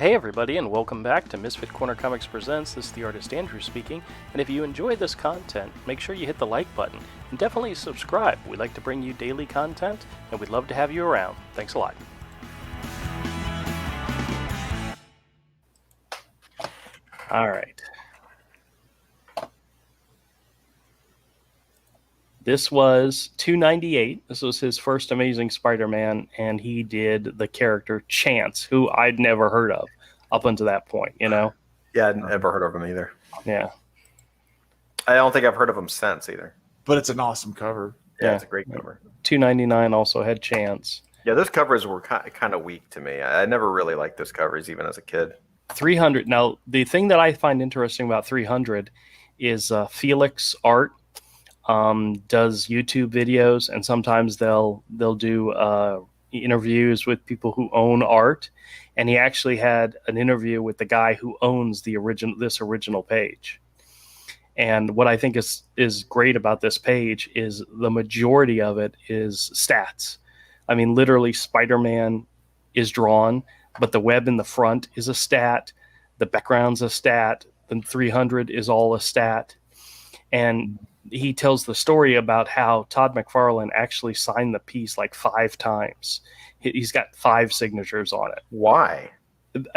Hey everybody, and welcome back to Misfit Corner Comics Presents. This is the artist Andrew speaking, and if you enjoy this content, make sure you hit the like button, and definitely subscribe. We like to bring you daily content, and we'd love to have you around. Thanks a lot. Alright. This was $2.98. This was his first Amazing Spider-Man, and he did the character Chance, who I'd never heard of up until that point, you know? Yeah, I'd never heard of him either. Yeah. I don't think I've heard of him since either. But it's an awesome cover. Yeah, it's a great cover. $2.99 also had Chance. Yeah, those covers were kind of weak to me. I never really liked those covers, even as a kid. 300. Now, the thing that I find interesting about 300 is Felix Art does YouTube videos, and sometimes they'll do interviews with people who own art. And he actually had an interview with the guy who owns this original page. And what I think is great about this page is the majority of it is stats. I mean, literally, Spider-Man is drawn, but the web in the front is a stat. The background's a stat. The 300 is all a stat. And he tells the story about how Todd McFarlane actually signed the piece like 5 times. He's got 5 signatures on it. Why?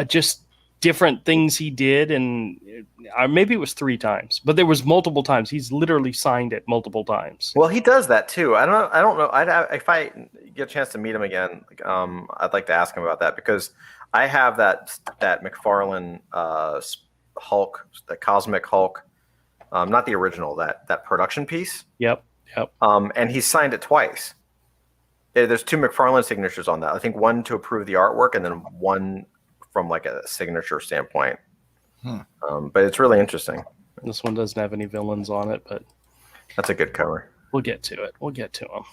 Just different things he did, and maybe it was 3 times, but there was multiple times. He's literally signed it multiple times. Well, he does that too. I don't know. If I get a chance to meet him again, I'd like to ask him about that, because I have that McFarlane Hulk, the Cosmic Hulk. Not the original, that production piece. Yep. And he signed it twice. There's 2 McFarlane signatures on that. I think one to approve the artwork, and then one from like a signature standpoint. But it's really interesting. This one doesn't have any villains on it, but that's a good cover. We'll get to it. We'll get to him.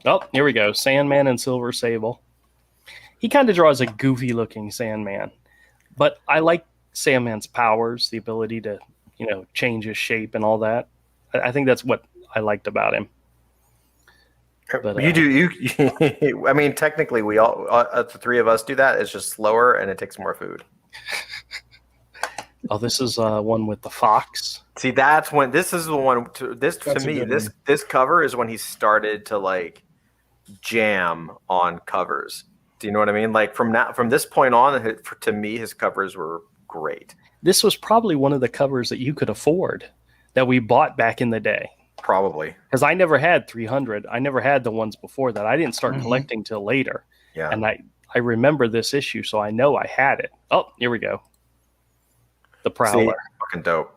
Oh, here we go. Sandman and Silver Sable. He kind of draws a goofy-looking Sandman, but I like Sandman's powers, the ability to change his shape and all that. I think that's what I liked about him. But, I mean, technically, we all, the 3 of us do that. It's just slower and it takes more food. Oh, this is one with the fox. See, that's when this is the one. This cover is when he started to like jam on covers. Do you know what I mean? Like from this point on, to me, his covers were great. This was probably one of the covers that you could afford that we bought back in the day. Probably. Because I never had 300. I never had the ones before that. I didn't start collecting till later. Yeah. And I remember this issue, so I know I had it. Oh, here we go. The Prowler. See, fucking dope.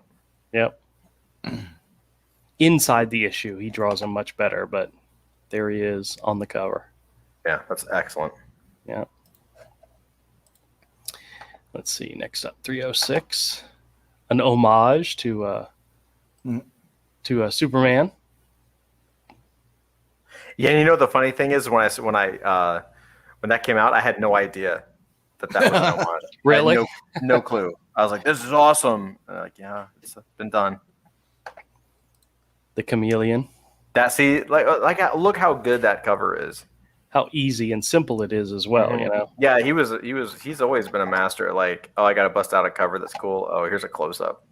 Yep. Inside the issue, he draws him much better, but there he is on the cover. Yeah, that's excellent. Yeah. Let's see. Next up, 306, an homage to Superman. Yeah, and the funny thing is when that came out, I had no idea that was an homage. Really? I had no clue. I was like, "This is awesome." Yeah, it's been done. The Chameleon. Look how good that cover is. How easy and simple it is as well, Yeah, he's always been a master. Like, oh, I got to bust out a cover that's cool. Oh, here's a close up,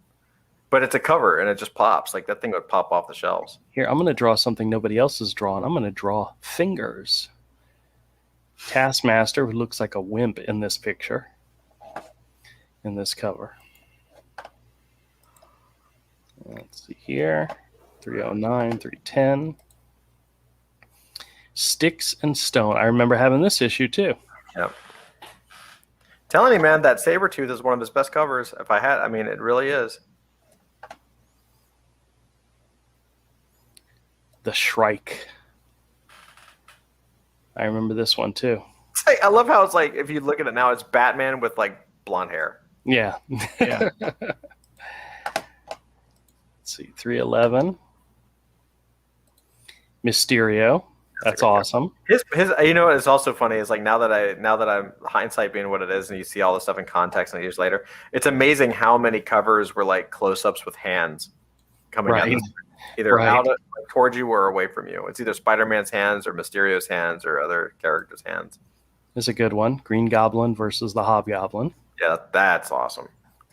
but it's a cover and it just pops. Like that thing would pop off the shelves. Here, I'm going to draw something nobody else has drawn. I'm going to draw fingers. Taskmaster, who looks like a wimp in this picture, in this cover. Let's see here, 309, 310. Sticks and Stone. I remember having this issue too. Yep. Telling you, man, that Sabretooth is one of his best covers. It really is. The Shrike. I remember this one too. I love how it's like, if you look at it now, it's Batman with like blonde hair. Yeah. Yeah. Let's see, 311. Mysterio. That's awesome. His it's also funny is like now that I'm hindsight being what it is, and you see all the stuff in context and years later, it's amazing how many covers were like close-ups with hands coming out, either out towards you or away from you. It's either Spider-Man's hands or Mysterio's hands or other characters' hands. Is a good one. Green Goblin versus the Hobgoblin. Yeah, that's awesome.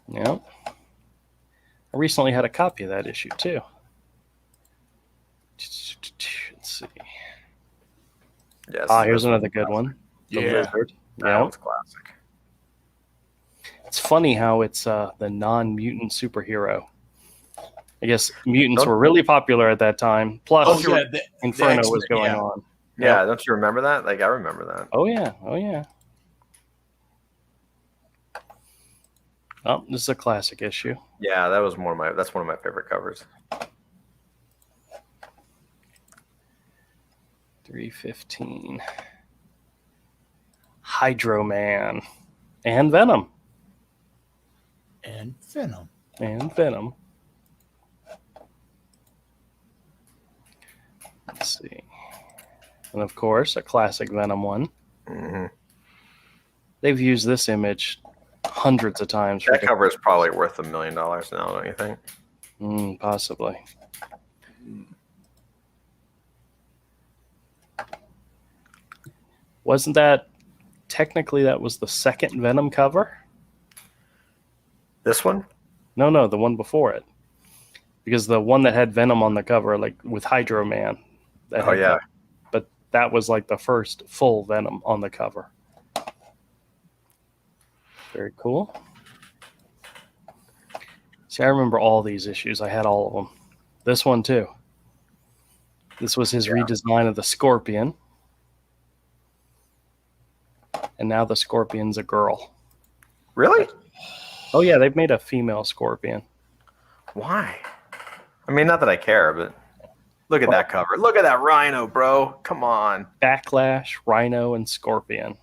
Yep. I recently had a copy of that issue too. Let's see. Yes. Here's another good one. The Yeah. Lizard. That Yeah. one's classic. It's funny how it's the non-mutant superhero. I guess mutants were really popular at that time. Plus, Inferno was going on. Yeah, don't you remember that? Like, I remember that. Oh yeah. Oh, this is a classic issue. Yeah, that's one of my favorite covers. 315. Hydro Man. And Venom. Let's see. And of course, a classic Venom one. Mm-hmm. They've used this image hundreds of times. That cover is probably worth $1 million now, don't you think? Possibly. Wasn't that technically that was the second Venom cover? This one? No, the one before it. Because the one that had Venom on the cover, like with Hydro Man. Oh, yeah. But that was like the first full Venom on the cover. Very cool. See, I remember all these issues. I had all of them. This one, too. This was his redesign of the Scorpion. And now the Scorpion's a girl. Really? Oh, yeah, they've made a female Scorpion. Why? I mean, not that I care, but look at that cover. Look at that Rhino, bro. Come on. Backlash, Rhino, and Scorpion.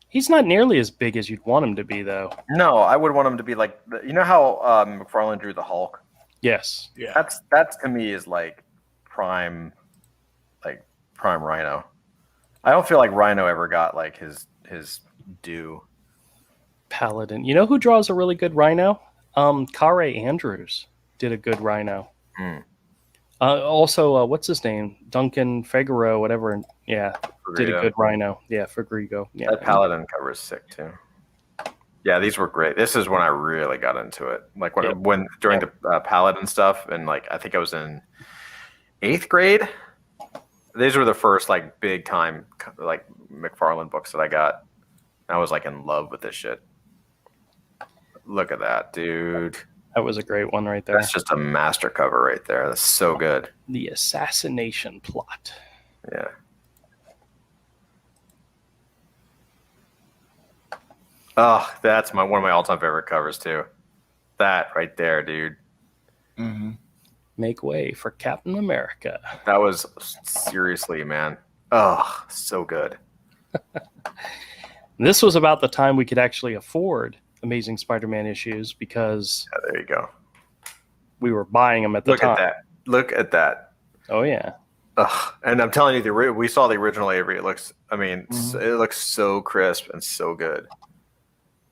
He's not nearly as big as you'd want him to be, though. No, I would want him to be like, you know how McFarlane drew the Hulk? Yes. Yeah. That's to me is like prime Rhino. I don't feel like Rhino ever got like his due. Paladin. You know who draws a really good Rhino? Kare Andrews did a good Rhino. Also, what's his name? Duncan Figueroa, whatever. Yeah, did a good Rhino. Yeah, Figrigo. Yeah, that Paladin cover is sick too. Yeah, these were great. This is when I really got into it. Like when during the Paladin stuff, and like I think I was in 8th grade. These were the first like big time like McFarlane books that I got. I was like in love with this shit. Look at that, dude. That was a great one right there. That's just a master cover right there. That's so good. The assassination plot. Yeah. Oh, that's one of my all-time favorite covers too. That right there, dude. Mm-hmm. Make way for Captain America. That was seriously, man. Oh, so good. This was about the time we could actually afford Amazing Spider-Man issues because there you go. We were buying them at the time. Look at that. Oh yeah. Ugh. And I'm telling you, we saw the original Avery. It looks, it looks so crisp and so good.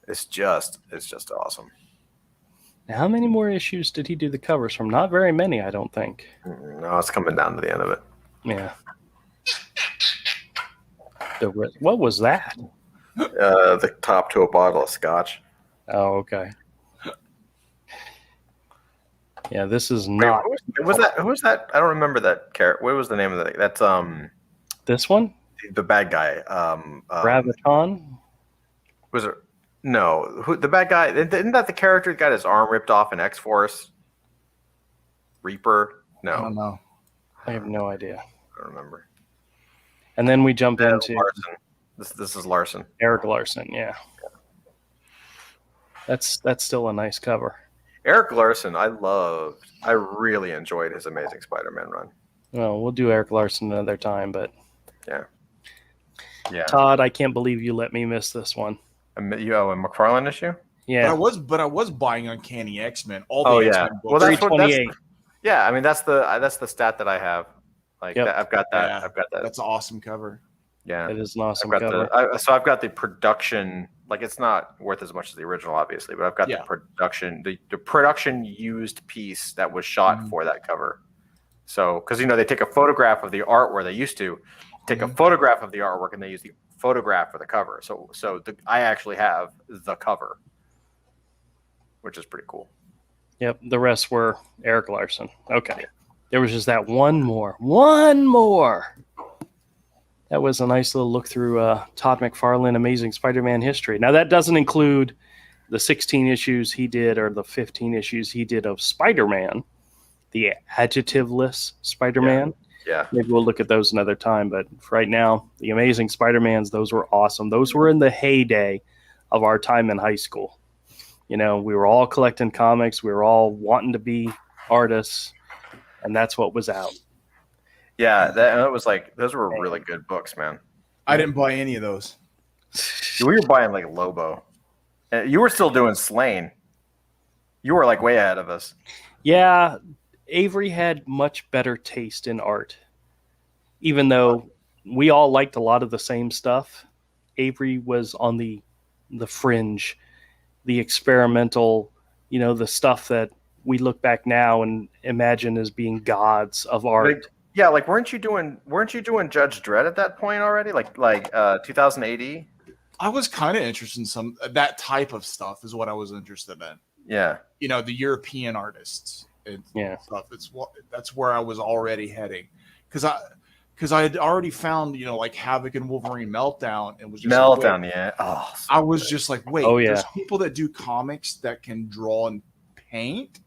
It's just awesome. Now, how many more issues did he do the covers from? Not very many, I don't think. No, it's coming down to the end of it. Yeah. What was that? The top to a bottle of scotch. Oh, okay. Yeah, this is not. Wait, who was that? I don't remember that character. What was the name of that? That's This one? The bad guy. Graviton? Was it? No, the bad guy? Isn't that the character that got his arm ripped off in X-Force? Reaper? No, I don't know. I have no idea. I don't remember. And then we jump into Larson. This is Larson. Eric Larson. Yeah. That's still a nice cover. Eric Larson, I really enjoyed his Amazing Spider-Man run. Well, we'll do Eric Larson another time, but yeah. Todd, I can't believe you let me miss this one. A McFarlane issue? Yeah. But I was buying Uncanny X-Men. All the X-Men books. Well, that's 328. Yeah, I mean that's the stat that I have. Like I've got that. Yeah, I've got that. That's an awesome cover. Yeah, it is an awesome cover. I've got the production. Like it's not worth as much as the original, obviously, but I've got the production, the production used piece that was shot for that cover. So, because they take a photograph of the art where they used to take a photograph of the artwork and they use the photograph for the cover. So I actually have the cover, which is pretty cool. Yep, the rest were Eric Larson. Okay. There was just that one more. That was a nice little look through Todd McFarlane Amazing Spider-Man history. Now, that doesn't include the 16 issues he did or the 15 issues he did of Spider-Man, the adjectiveless Spider-Man. Yeah. Maybe we'll look at those another time. But right now, the Amazing Spider-Mans, those were awesome. Those were in the heyday of our time in high school. You know, we were all collecting comics. We were all wanting to be artists. And that's what was out. Yeah, that was like, those were really good books, man. I didn't buy any of those. We were buying like Lobo. You were still doing Slain. You were like way ahead of us. Yeah, Avery had much better taste in art. Even though we all liked a lot of the same stuff, Avery was on the fringe, the experimental, you know, the stuff that we look back now and imagine as being gods of art. Yeah, like weren't you doing Judge Dredd at that point already? Like 2000 AD? I was kind of interested in some that type of stuff is what I was interested in. Yeah. You know, the European artists and stuff. That's where I was already heading. Because I had already found, you know, like Havoc and Wolverine Meltdown, and was just Meltdown, like, yeah. Oh, I was just like, wait, Oh, yeah. there's people that do comics that can draw and paint,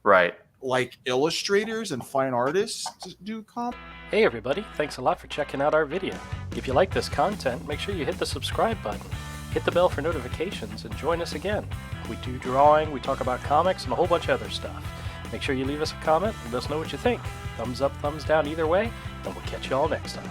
right? Like illustrators and fine artists do comics. Hey everybody, thanks a lot for checking out our video. If you like this content, make sure you hit the subscribe button, hit the bell for notifications, and join us again. We do drawing, we talk about comics, and a whole bunch of other stuff. Make sure you leave us a comment and let us know what you think. Thumbs up, thumbs down either way, and we'll catch you all next time.